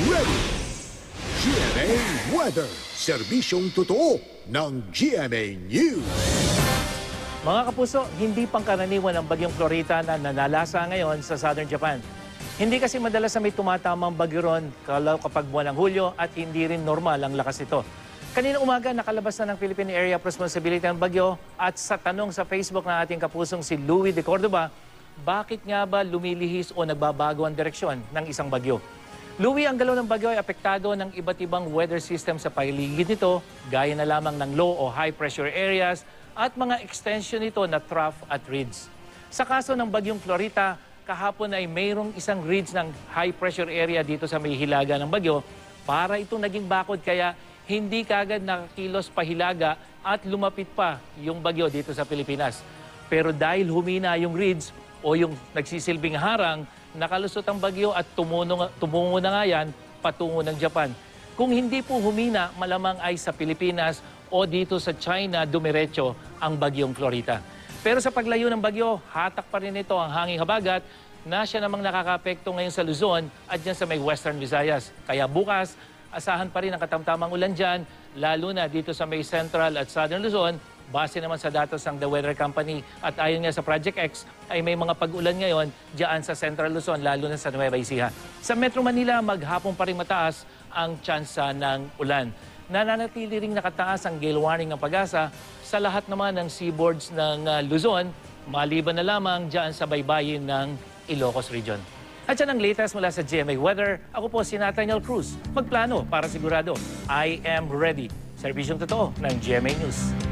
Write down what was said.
ready. GMA Weather, serbisyong totoo ng GMA News. Mga kapuso, hindi pangkaraniwan ang bagyong Florita na nanalasa ngayon sa Southern Japan. Hindi kasi madalas na may tumatamang bagyo ron kapag buwan ng Hulyo at hindi rin normal ang lakas nito. Kanina umaga, nakalabas na ng Philippine Area of Responsibility ng bagyo at sa tanong sa Facebook ng ating kapusong si Louie de Cordoba, bakit nga ba lumilihis o nagbabago ang direksyon ng isang bagyo? Louie, ang galaw ng bagyo ay apektado ng iba't ibang weather system sa paligid nito, gaya na lamang ng low o high pressure areas at mga extension nito na trough at ridge. Sa kaso ng bagyong Florita, kahapon ay mayroong isang ridge ng high pressure area dito sa may hilaga ng bagyo para itong naging bakod kaya hindi kaagad nakakilos pahilaga at lumapit pa yung bagyo dito sa Pilipinas. Pero dahil humina yung ridge o yung nagsisilbing harang, nakalusot ang bagyo at tumungo na nga yan patungo ng Japan. Kung hindi po humina, malamang ay sa Pilipinas o dito sa China dumiretso ang bagyong Florita. Pero sa paglayo ng bagyo, hatak pa rin ito ang hanging habagat na siya namang nakakapekto ngayon sa Luzon at dyan sa may Western Visayas. Kaya bukas, asahan pa rin ang katamtamang ulan dyan, lalo na dito sa may Central at Southern Luzon. Base naman sa datos ng The Weather Company at ayon nga sa Project X ay may mga pag-ulan ngayon dyan sa Central Luzon, lalo na sa Nueva Ecija. Sa Metro Manila, maghapon pa rin mataas ang tsansa ng ulan. Nananatili ring nakataas ang gale warning ng Pag-asa sa lahat naman ng seaboards ng Luzon, maliban na lamang dyan sa baybayin ng Ilocos Region. At yan ang latest mula sa GMA Weather. Ako po si Nathaniel Cruz. Magplano para sigurado. I am ready. Serbisyong totoo ng GMA News.